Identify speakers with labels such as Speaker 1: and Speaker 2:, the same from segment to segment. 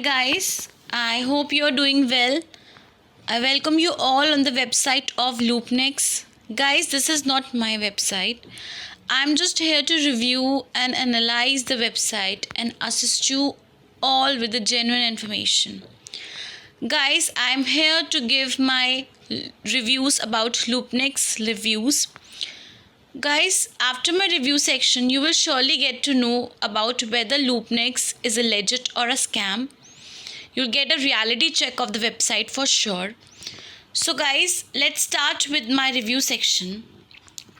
Speaker 1: guys, I hope you're doing well. I welcome you all on the website of Loopnex. Guys, this is not my website. I'm just here to review and analyze the website and assist you all with the genuine information. Guys, I'm here to give my reviews about Loopnex reviews. Guys, after my review section, you will surely get to know about whether Loopnex is a legit or a scam. You'll get a reality check of the website for sure. So guys, let's start with my review section.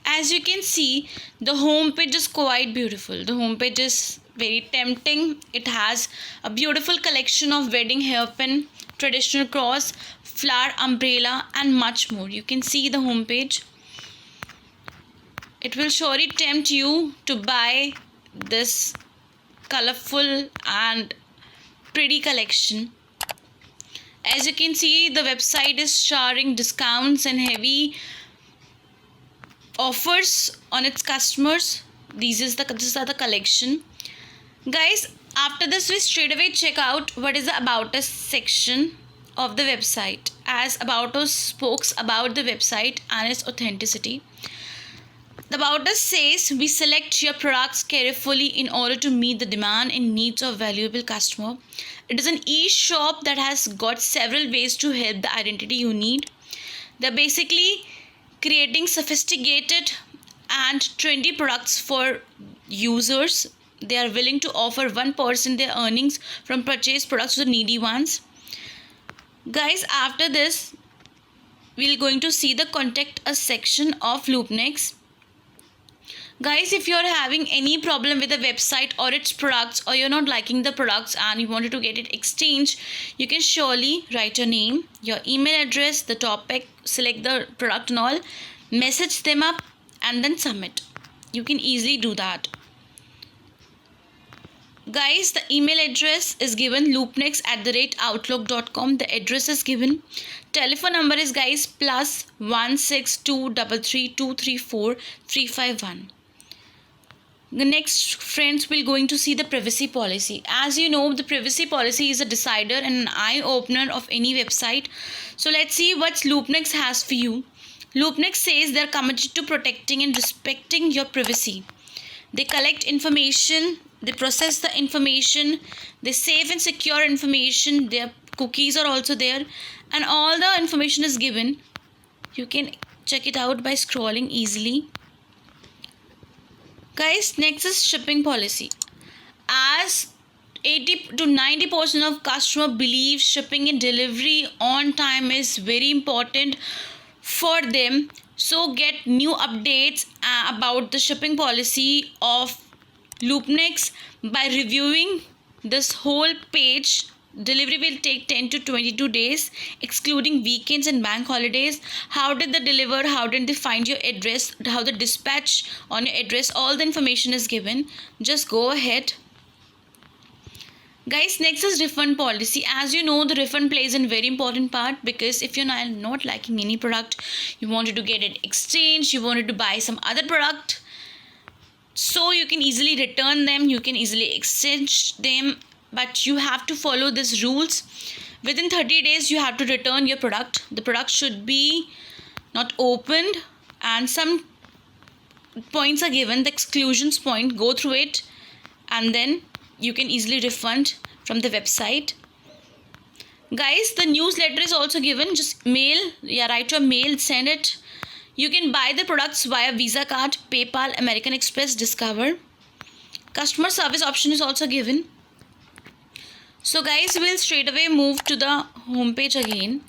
Speaker 1: As you can see, the homepage is quite beautiful. The homepage is very tempting. It has a beautiful collection of wedding hairpin, traditional cross, flower umbrella and much more. You can see the homepage. It will surely tempt you to buy this colorful and pretty collection. As you can see, the website is showering discounts and heavy offers on its customers. This are the collection. Guys, after this we straight away check out what is the About Us section of the website, as About Us speaks about the website and its authenticity. The About Us says we select your products carefully in order to meet the demand and needs of valuable customer. It is an e-shop that has got several ways to help the identity you need. They're basically creating sophisticated and trendy products for users. They are willing to offer 1% their earnings from purchased products to the needy ones. Guys, after this, we're going to see the Contact Us section of Loopnex. Guys, if you're having any problem with the website or its products, or you're not liking the products and you wanted to get it exchanged, you can surely write your name, your email address, the topic, select the product and all, message them up and then submit. You can easily do that. Guys, the email address is given loopnex@outlook.com. The address is given. Telephone number is guys +16233234351. The next, friends, we're going to see the privacy policy. As you know, the privacy policy is a decider and an eye-opener of any website. So let's see what Loopnex has for you. Loopnex says they're committed to protecting and respecting your privacy. They collect information, they process the information, they save and secure information. Their cookies are also there, and all the information is given. You can check it out by scrolling easily. Guys, next is shipping policy. As 80 to 90% of customer believe shipping and delivery on time is very important for them. So get new updates about the shipping policy of Loopnex by reviewing this whole page. Delivery will take 10 to 22 days, excluding weekends and bank holidays. How did they deliver? How did they find your address? How the dispatch on your address? All the information is given. Just go ahead. Guys, next is refund policy. As you know, the refund plays a very important part, because if you're not liking any product, you wanted to get it exchanged, you wanted to buy some other product, so you can easily return them, you can easily exchange them, but you have to follow these rules. Within 30 days, you have to return your product. The product should be not opened, and some points are given, the exclusions point, go through it, and then you can easily refund from the website. Guys, the newsletter is also given. Just write your mail, send it. You can buy the products via Visa card, PayPal, American Express, Discover. Customer service option is also given. So guys, we'll straight away move to the homepage again.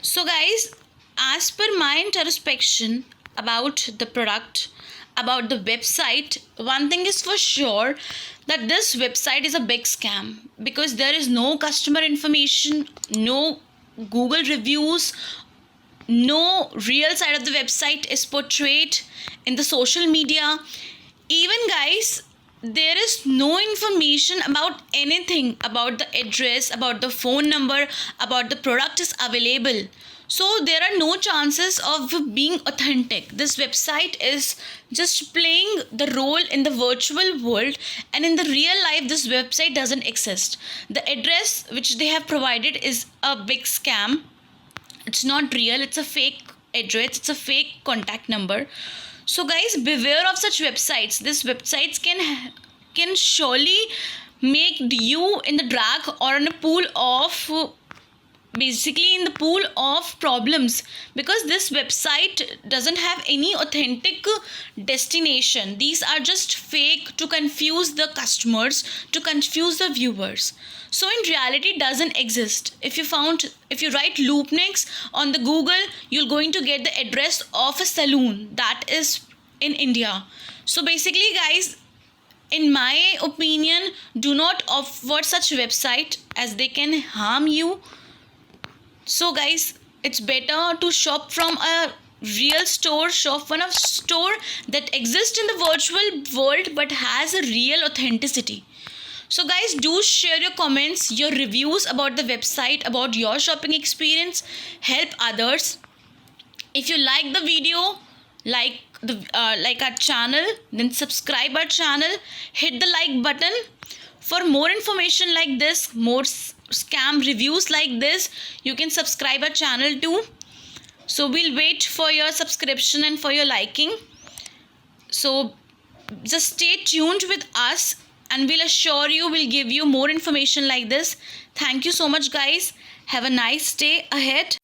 Speaker 1: So guys, as per my introspection about the product, about the website, one thing is for sure, that this website is a big scam, because there is no customer information, no Google reviews, no real side of the website is portrayed in the social media. Even guys, there is no information about anything, about the address, about the phone number, about the product is available. So there are no chances of being authentic. This website is just playing the role in the virtual world, and in the real life this website doesn't exist. The address which they have provided is a big scam. It's not real, it's a fake address, it's a fake contact number. So guys, beware of such websites. These websites can surely make you in the drag or in a pool of basically in the pool of problems, because this website doesn't have any authentic destination. These are just fake to confuse the customers, to confuse the viewers. So in reality it doesn't exist. If you write Loopnex on the Google, you're going to get the address of a saloon that is in India. So basically guys, in my opinion, do not offer such website as they can harm you. So guys, it's better to shop from a real store, shop from a store that exists in the virtual world but has a real authenticity. So guys, do share your comments, your reviews about the website, about your shopping experience. Help others. If you like the video, like our channel, then subscribe our channel, hit the like button. For more information like this, more scam reviews like this, you can subscribe our channel too. So we'll wait for your subscription and for your liking. So just stay tuned with us, and we'll assure you, we'll give you more information like this. Thank you so much guys. Have a nice day ahead.